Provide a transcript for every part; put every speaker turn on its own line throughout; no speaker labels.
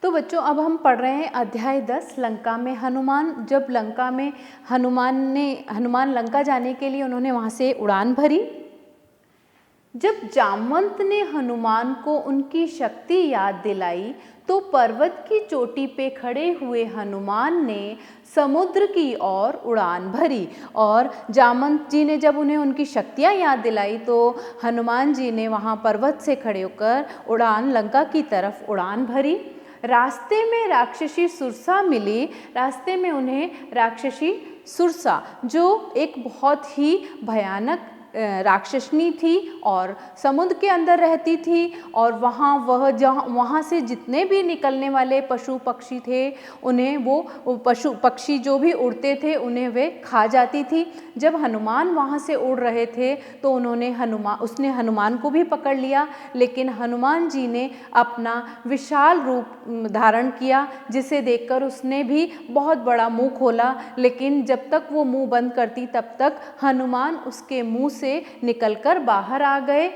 तो बच्चों अब हम पढ़ रहे हैं अध्याय 10 लंका में हनुमान। जब लंका में हनुमान लंका जाने के लिए उन्होंने वहाँ से उड़ान भरी। जब जामवंत ने हनुमान को उनकी शक्ति याद दिलाई तो पर्वत की चोटी पे खड़े हुए हनुमान ने समुद्र की ओर उड़ान भरी। और जामवंत जी ने जब उन्हें उनकी शक्तियाँ याद दिलाई तो हनुमान जी ने वहाँ पर्वत से खड़े होकर लंका की तरफ उड़ान भरी। रास्ते में राक्षसी सुरसा मिली। रास्ते में उन्हें राक्षसी सुरसा, जो एक बहुत ही भयानक राक्षसनी थी और समुद्र के अंदर रहती थी, और वहाँ से जितने भी निकलने वाले पशु पक्षी थे उन्हें वो पशु पक्षी जो भी उड़ते थे उन्हें वे खा जाती थी। जब हनुमान वहाँ से उड़ रहे थे तो उसने हनुमान को भी पकड़ लिया, लेकिन हनुमान जी ने अपना विशाल रूप धारण किया, जिसे देखकर उसने भी बहुत बड़ा मुंह खोला, लेकिन जब तक वो मुंह बंद करती तब तक हनुमान उसके मुंह से निकलकर बाहर आ गए।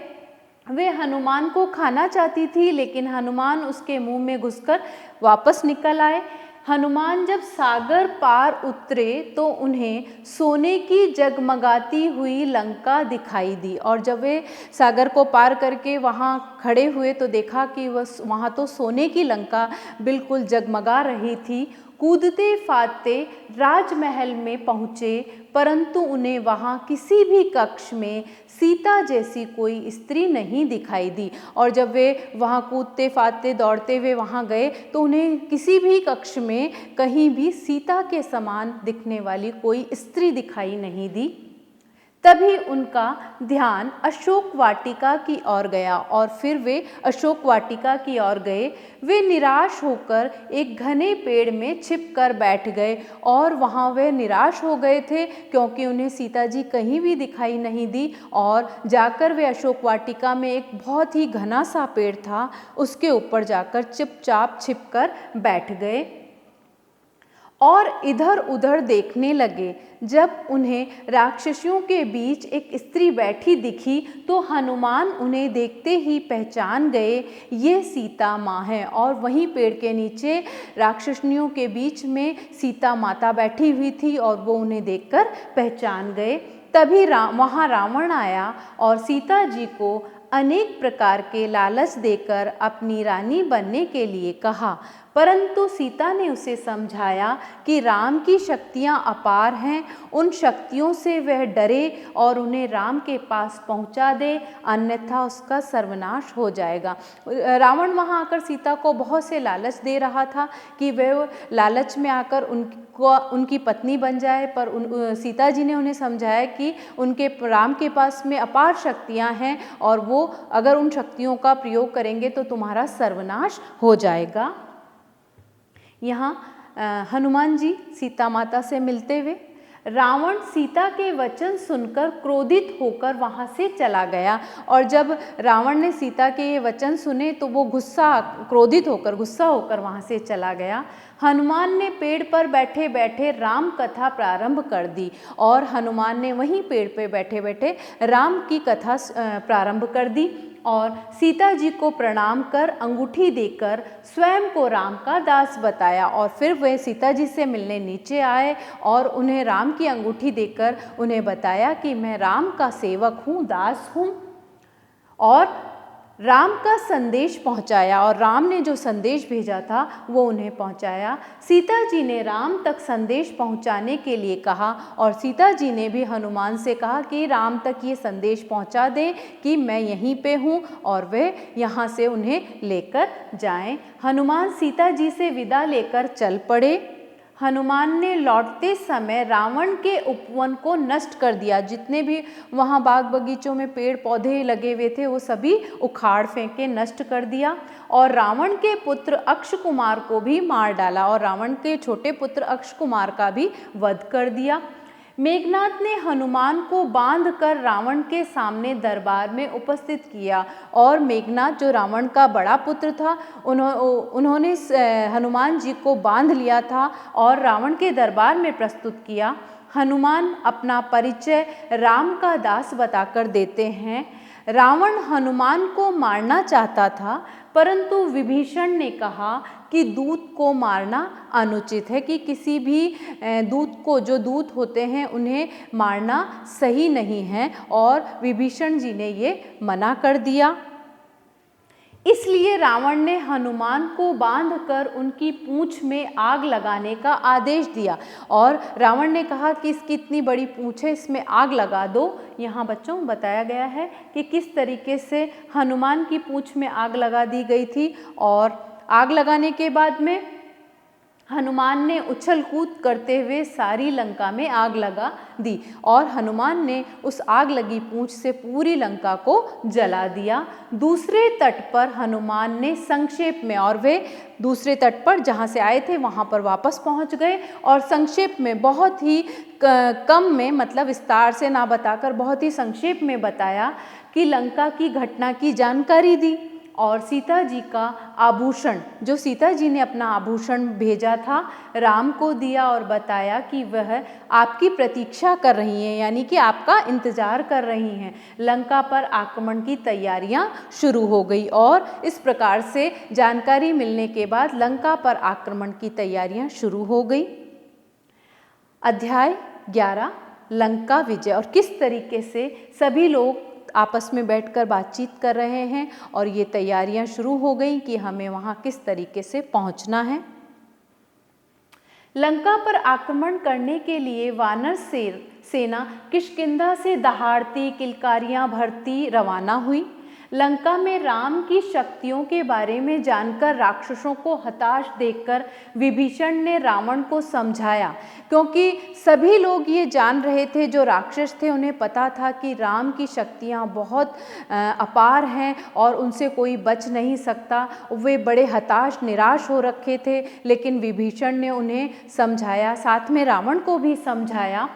वे हनुमान को खाना चाहती थी, लेकिन हनुमान उसके मुंह में घुसकर वापस निकल आए। हनुमान जब सागर पार उतरे तो उन्हें सोने की जगमगाती हुई लंका दिखाई दी, और जब वे सागर को पार करके वहाँ खड़े हुए तो देखा कि वहाँ तो सोने की लंका बिल्कुल जगमगा रही थी। कूदते फादते राजमहल में पहुँचे, परंतु उन्हें वहाँ किसी भी कक्ष में सीता जैसी कोई स्त्री नहीं दिखाई दी। और जब वे वहाँ कूदते फादते दौड़ते हुए वहाँ गए तो उन्हें किसी भी कक्ष में कहीं भी सीता के समान दिखने वाली कोई स्त्री दिखाई नहीं दी। तभी उनका ध्यान अशोक वाटिका की ओर गया, और फिर वे अशोक वाटिका की ओर गए। वे निराश होकर एक घने पेड़ में छिप कर बैठ गए, और वहाँ वे निराश हो गए थे क्योंकि उन्हें सीता जी कहीं भी दिखाई नहीं दी। और जाकर वे अशोक वाटिका में एक बहुत ही घना सा पेड़ था, उसके ऊपर जाकर चुपचाप छिप कर बैठ गए और इधर उधर देखने लगे। जब उन्हें राक्षसियों के बीच एक स्त्री बैठी दिखी तो हनुमान उन्हें देखते ही पहचान गए, ये सीता माँ है। और वहीं पेड़ के नीचे राक्षसनियों के बीच में सीता माता बैठी हुई थी और वो उन्हें देखकर पहचान गए। तभी वहाँ रावण आया और सीता जी को अनेक प्रकार के लालच देकर अपनी रानी बनने के लिए कहा, परंतु सीता ने उसे समझाया कि राम की शक्तियाँ अपार हैं, उन शक्तियों से वह डरे और उन्हें राम के पास पहुँचा दे, अन्यथा उसका सर्वनाश हो जाएगा। रावण वहाँ आकर सीता को बहुत से लालच दे रहा था कि वह लालच में आकर उनकी पत्नी बन जाए, पर सीता जी ने उन्हें समझाया कि उनके राम के पास में अपार शक्तियाँ हैं और वो अगर उन शक्तियों का प्रयोग करेंगे तो तुम्हारा सर्वनाश हो जाएगा। यहाँ हनुमान जी सीता माता से मिलते हुए रावण सीता के वचन सुनकर क्रोधित होकर वहाँ से चला गया, और जब रावण ने सीता के ये वचन सुने तो वो गुस्सा होकर वहाँ से चला गया। हनुमान ने पेड़ पर बैठे बैठे राम कथा प्रारंभ कर दी, और हनुमान ने वहीं पेड़ पे बैठे बैठे राम की कथा प्रारंभ कर दी और सीता जी को प्रणाम कर अंगूठी देकर स्वयं को राम का दास बताया। और फिर वे सीता जी से मिलने नीचे आए और उन्हें राम की अंगूठी देकर उन्हें बताया कि मैं राम का सेवक हूँ, दास हूँ, और राम का संदेश पहुंचाया, और राम ने जो संदेश भेजा था वो उन्हें पहुंचाया। सीता जी ने राम तक संदेश पहुंचाने के लिए कहा, और सीता जी ने भी हनुमान से कहा कि राम तक ये संदेश पहुंचा दें कि मैं यहीं पे हूँ, और वे यहाँ से उन्हें लेकर जाएं। हनुमान सीता जी से विदा लेकर चल पड़े। हनुमान ने लौटते समय रावण के उपवन को नष्ट कर दिया। जितने भी वहाँ बाग बगीचों में पेड़ पौधे लगे हुए थे वो सभी उखाड़ फेंके, नष्ट कर दिया, और रावण के पुत्र अक्षकुमार को भी मार डाला, और रावण के छोटे पुत्र अक्षकुमार का भी वध कर दिया। मेघनाथ ने हनुमान को बांधकर रावण के सामने दरबार में उपस्थित किया, और मेघनाथ जो रावण का बड़ा पुत्र था उन्होंने हनुमान जी को बांध लिया था और रावण के दरबार में प्रस्तुत किया। हनुमान अपना परिचय राम का दास बताकर देते हैं। रावण हनुमान को मारना चाहता था, परंतु विभीषण ने कहा कि दूत को मारना अनुचित है, कि किसी भी दूत को, जो दूत होते हैं उन्हें मारना सही नहीं है, और विभीषण जी ने ये मना कर दिया। इसलिए रावण ने हनुमान को बांधकर उनकी पूंछ में आग लगाने का आदेश दिया, और रावण ने कहा कि इसकी इतनी बड़ी पूंछ है, इसमें आग लगा दो। यहाँ बच्चों बताया गया है कि किस तरीके से हनुमान की पूंछ में आग लगा दी गई थी, और आग लगाने के बाद में हनुमान ने उछल कूद करते हुए सारी लंका में आग लगा दी, और हनुमान ने उस आग लगी पूंछ से पूरी लंका को जला दिया। दूसरे तट पर हनुमान ने संक्षेप में, और वे दूसरे तट पर जहाँ से आए थे वहाँ पर वापस पहुँच गए, और संक्षेप में बहुत ही कम में, मतलब विस्तार से ना बताकर बहुत ही संक्षेप में बताया कि लंका की घटना की जानकारी दी, और सीता जी का आभूषण, जो सीता जी ने अपना आभूषण भेजा था, राम को दिया और बताया कि वह आपकी प्रतीक्षा कर रही हैं, यानी कि आपका इंतज़ार कर रही हैं। लंका पर आक्रमण की तैयारियां शुरू हो गई, और इस प्रकार से जानकारी मिलने के बाद लंका पर आक्रमण की तैयारियां शुरू हो गई। अध्याय 11 लंका विजय, और किस तरीके से सभी लोग आपस में बैठकर बातचीत कर रहे हैं, और ये तैयारियां शुरू हो गई कि हमें वहाँ किस तरीके से पहुँचना है। लंका पर आक्रमण करने के लिए वानर सेना किष्किंधा से दहाड़ती, किलकारियां भरती रवाना हुई। लंका में राम की शक्तियों के बारे में जानकर राक्षसों को हताश देखकर विभीषण ने रावण को समझाया, क्योंकि सभी लोग ये जान रहे थे, जो राक्षस थे उन्हें पता था कि राम की शक्तियाँ बहुत अपार हैं और उनसे कोई बच नहीं सकता। वे बड़े हताश निराश हो रखे थे, लेकिन विभीषण ने उन्हें समझाया, साथ में रावण को भी समझाया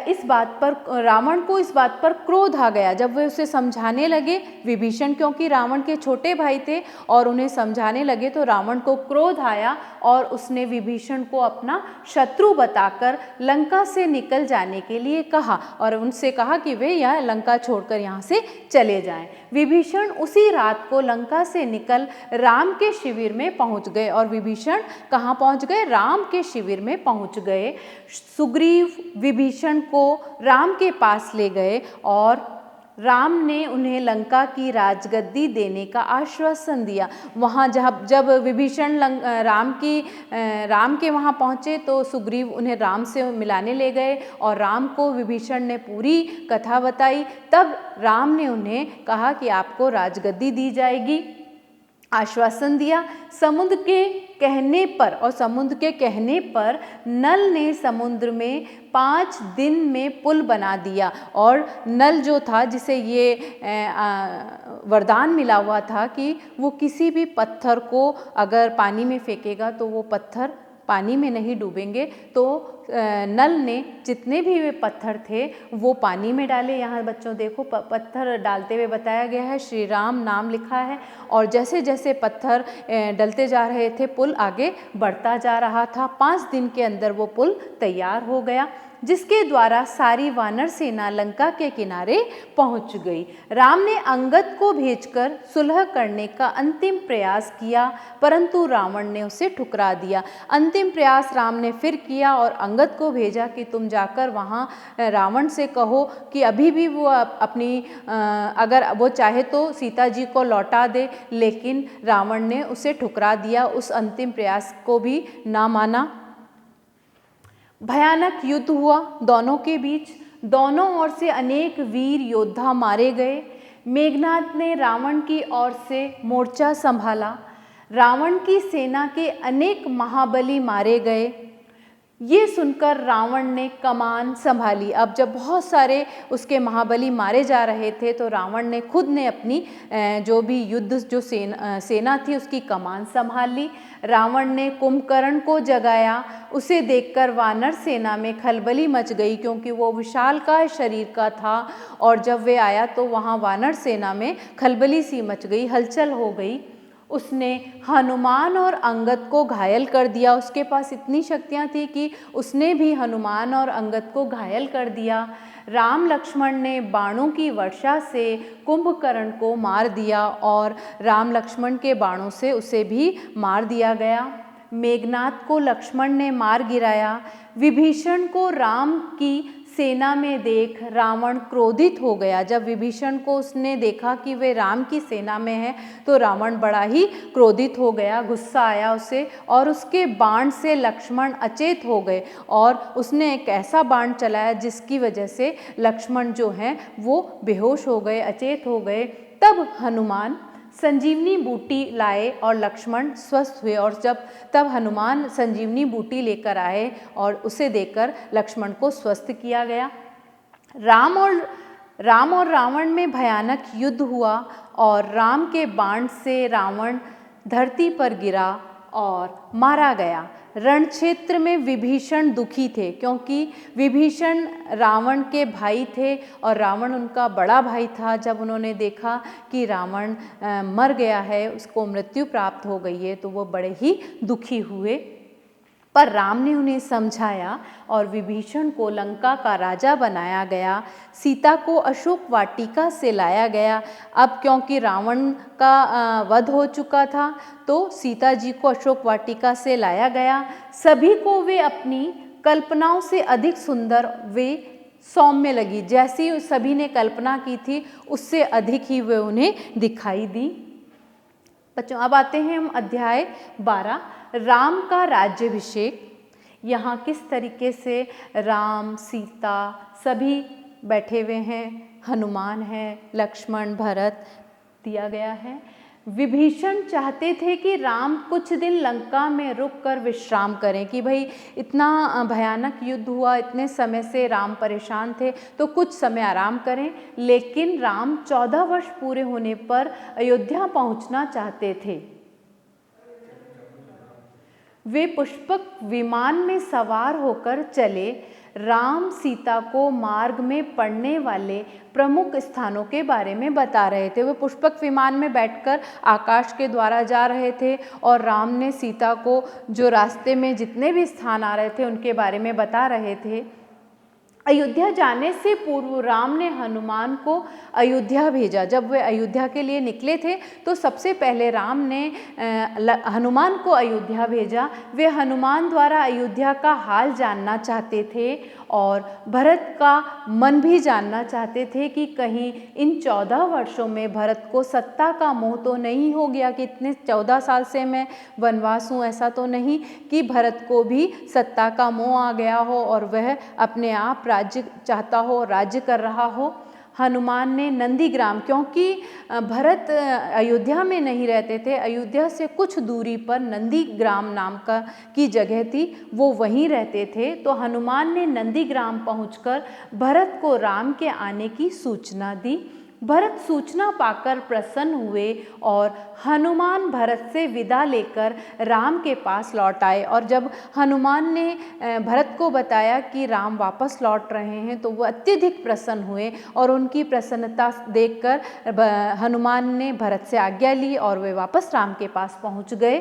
इस बात पर। रावण को इस बात पर क्रोध आ गया जब वे उसे समझाने लगे, विभीषण क्योंकि रावण के छोटे भाई थे और उन्हें समझाने लगे, तो रावण को क्रोध आया और उसने विभीषण को अपना शत्रु बताकर लंका से निकल जाने के लिए कहा, और उनसे कहा कि वे यह लंका छोड़कर यहाँ से चले जाएं। विभीषण उसी रात को लंका से निकल राम के शिविर में पहुँच गए, और विभीषण कहाँ पहुँच गए? राम के शिविर में पहुँच गए। सुग्रीव विभीषण को राम के पास ले गए, और राम ने उन्हें लंका की राजगद्दी देने का आश्वासन दिया। वहाँ जब विभीषण राम के वहाँ पहुँचे तो सुग्रीव उन्हें राम से मिलाने ले गए, और राम को विभीषण ने पूरी कथा बताई। तब राम ने उन्हें कहा कि आपको राजगद्दी दी जाएगी, आश्वासन दिया। समुद्र के कहने पर नल ने समुद्र में 5 दिन में पुल बना दिया, और नल जो था, जिसे ये वरदान मिला हुआ था कि वो किसी भी पत्थर को अगर पानी में फेंकेगा तो वो पत्थर पानी में नहीं डूबेंगे, तो नल ने जितने भी वे पत्थर थे वो पानी में डाले। यहाँ बच्चों देखो पत्थर डालते हुए बताया गया है, श्री राम नाम लिखा है, और जैसे जैसे पत्थर डलते जा रहे थे पुल आगे बढ़ता जा रहा था। 5 दिन के अंदर वो पुल तैयार हो गया, जिसके द्वारा सारी वानर सेना लंका के किनारे पहुंच गई। राम ने अंगद को भेजकर सुलह करने का अंतिम प्रयास किया, परंतु रावण ने उसे ठुकरा दिया। अंतिम प्रयास राम ने फिर किया और अंगद को भेजा कि तुम जाकर वहाँ रावण से कहो कि अभी भी वो अपनी अगर वो चाहे तो सीता जी को लौटा दे, लेकिन रावण ने उसे ठुकरा दिया, उस अंतिम प्रयास को भी ना माना। भयानक युद्ध हुआ दोनों के बीच, दोनों ओर से अनेक वीर योद्धा मारे गए। मेघनाद ने रावण की ओर से मोर्चा संभाला। रावण की सेना के अनेक महाबली मारे गए। ये सुनकर रावण ने कमान संभाली। अब जब बहुत सारे उसके महाबली मारे जा रहे थे तो रावण ने खुद ने अपनी जो भी युद्ध जो सेना थी उसकी कमान संभाल ली। रावण ने कुंभकर्ण को जगाया। उसे देखकर वानर सेना में खलबली मच गई, क्योंकि वो विशालकाय शरीर का था, और जब वे आया तो वहाँ वानर सेना में खलबली सी मच गई, हलचल हो गई। उसने हनुमान और अंगद को घायल कर दिया। उसके पास इतनी शक्तियाँ थी कि उसने भी हनुमान और अंगद को घायल कर दिया। राम लक्ष्मण ने बाणों की वर्षा से कुंभकर्ण को मार दिया और राम लक्ष्मण के बाणों से उसे भी मार दिया गया। मेघनाद को लक्ष्मण ने मार गिराया। विभीषण को राम की सेना में देख रावण क्रोधित हो गया। जब विभीषण को उसने देखा कि वे राम की सेना में है तो रावण बड़ा ही क्रोधित हो गया, गुस्सा आया उसे, और उसके बाण से लक्ष्मण अचेत हो गए और उसने एक ऐसा बाण चलाया जिसकी वजह से लक्ष्मण जो हैं वो बेहोश हो गए, अचेत हो गए। तब हनुमान संजीवनी बूटी लाए और लक्ष्मण स्वस्थ हुए। और तब हनुमान संजीवनी बूटी लेकर आए और उसे देकर लक्ष्मण को स्वस्थ किया गया। राम और रावण में भयानक युद्ध हुआ और राम के बाण से रावण धरती पर गिरा और मारा गया। रण क्षेत्र में विभीषण दुखी थे क्योंकि विभीषण रावण के भाई थे और रावण उनका बड़ा भाई था। जब उन्होंने देखा कि रावण मर गया है, उसको मृत्यु प्राप्त हो गई है, तो वो बड़े ही दुखी हुए। पर राम ने उन्हें समझाया और विभीषण को लंका का राजा बनाया गया। सीता को अशोक वाटिका से लाया गया। अब क्योंकि रावण का वध हो चुका था तो सीता जी को अशोक वाटिका से लाया गया। सभी को वे अपनी कल्पनाओं से अधिक सुंदर वे सौम्य लगी। जैसी सभी ने कल्पना की थी उससे अधिक ही वे उन्हें दिखाई दी। बच्चों, अब आते हैं हम अध्याय 12, राम का राज्याभिषेक। यहाँ किस तरीके से राम, सीता सभी बैठे हुए हैं, हनुमान है, लक्ष्मण, भरत दिया गया है। विभीषण चाहते थे कि राम कुछ दिन लंका में रुककर विश्राम करें, कि भाई इतना भयानक युद्ध हुआ, इतने समय से राम परेशान थे तो कुछ समय आराम करें। लेकिन राम 14 वर्ष पूरे होने पर अयोध्या पहुंचना चाहते थे। वे पुष्पक विमान में सवार होकर चले। राम सीता को मार्ग में पड़ने वाले प्रमुख स्थानों के बारे में बता रहे थे। वे पुष्पक विमान में बैठकर आकाश के द्वारा जा रहे थे और राम ने सीता को जो रास्ते में जितने भी स्थान आ रहे थे उनके बारे में बता रहे थे। अयोध्या जाने से पूर्व राम ने हनुमान को अयोध्या भेजा। जब वे अयोध्या के लिए निकले थे तो सबसे पहले राम ने हनुमान को अयोध्या भेजा। वे हनुमान द्वारा अयोध्या का हाल जानना चाहते थे और भरत का मन भी जानना चाहते थे कि कहीं इन 14 वर्षों में भरत को सत्ता का मोह तो नहीं हो गया कि इतने 14 साल से मैं वनवास हूँ, ऐसा तो नहीं कि भरत को भी सत्ता का मोह आ गया हो और वह अपने आप राज्य चाहता हो, राज्य कर रहा हो। हनुमान ने नंदीग्राम, क्योंकि भरत अयोध्या में नहीं रहते थे, अयोध्या से कुछ दूरी पर नंदीग्राम नाम की जगह थी, वो वहीं रहते थे, तो हनुमान ने नंदीग्राम पहुंचकर भरत को राम के आने की सूचना दी। भरत सूचना पाकर प्रसन्न हुए और हनुमान भरत से विदा लेकर राम के पास लौट आए। और जब हनुमान ने भरत को बताया कि राम वापस लौट रहे हैं तो वो अत्यधिक प्रसन्न हुए और उनकी प्रसन्नता देखकर हनुमान ने भरत से आज्ञा ली और वे वापस राम के पास पहुंच गए।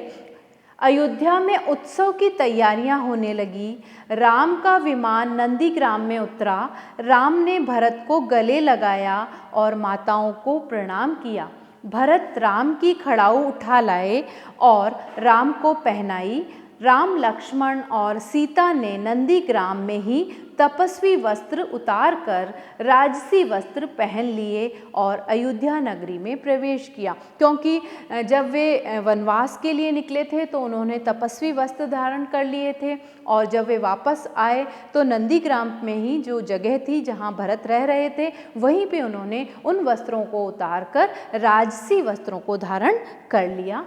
अयोध्या में उत्सव की तैयारियां होने लगी। राम का विमान नंदीग्राम में उतरा। राम ने भरत को गले लगाया और माताओं को प्रणाम किया। भरत राम की खड़ाऊ उठा लाए और राम को पहनाई। राम, लक्ष्मण और सीता ने नंदीग्राम में ही तपस्वी वस्त्र उतार कर राजसी वस्त्र पहन लिए और अयोध्या नगरी में प्रवेश किया। क्योंकि जब वे वनवास के लिए निकले थे तो उन्होंने तपस्वी वस्त्र धारण कर लिए थे और जब वे वापस आए तो नंदीग्राम में ही जो जगह थी जहाँ भरत रह रहे थे वहीं पे उन्होंने उन वस्त्रों को उतार कर राजसी वस्त्रों को धारण कर लिया।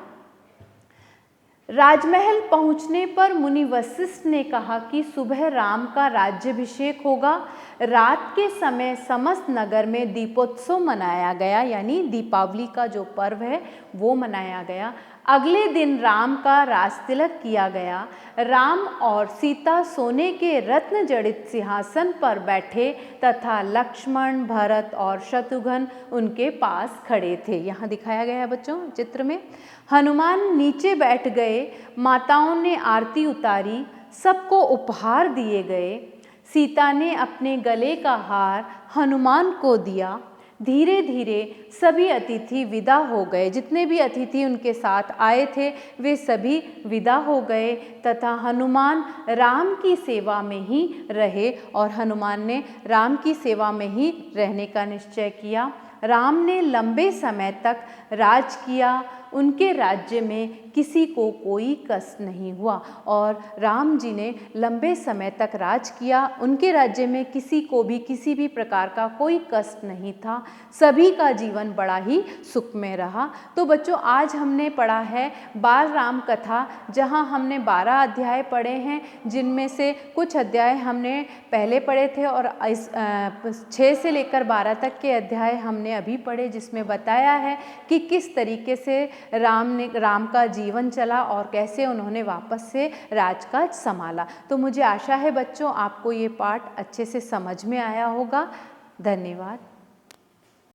राजमहल पहुंचने पर मुनि वशिष्ठ ने कहा कि सुबह राम का राज्याभिषेक होगा। रात के समय समस्त नगर में दीपोत्सव मनाया गया, यानी दीपावली का जो पर्व है वो मनाया गया। अगले दिन राम का राजतिलक किया गया। राम और सीता सोने के रत्न जड़ित सिंहासन पर बैठे तथा लक्ष्मण, भरत और शत्रुघ्न उनके पास खड़े थे। यहाँ दिखाया गया है बच्चों चित्र में। हनुमान नीचे बैठ गए। माताओं ने आरती उतारी, सबको उपहार दिए गए। सीता ने अपने गले का हार हनुमान को दिया। धीरे धीरे सभी अतिथि विदा हो गए। जितने भी अतिथि उनके साथ आए थे वे सभी विदा हो गए तथा हनुमान राम की सेवा में ही रहे और हनुमान ने राम की सेवा में ही रहने का निश्चय किया। राम ने लंबे समय तक राज किया। उनके राज्य में किसी को कोई कष्ट नहीं हुआ और राम जी ने लंबे समय तक राज किया। उनके राज्य में किसी को भी किसी भी प्रकार का कोई कष्ट नहीं था। सभी का जीवन बड़ा ही सुखमय रहा। तो बच्चों आज हमने पढ़ा है बाल राम कथा, जहां हमने 12 अध्याय पढ़े हैं, जिनमें से कुछ अध्याय हमने पहले पढ़े थे और 6 से लेकर 12 तक के अध्याय हमने अभी पढ़े, जिसमें बताया है कि किस तरीके से राम का जीवन चला और कैसे उन्होंने वापस से राजकाज संभाला। तो मुझे आशा है बच्चों आपको ये पाठ अच्छे से समझ में आया होगा। धन्यवाद।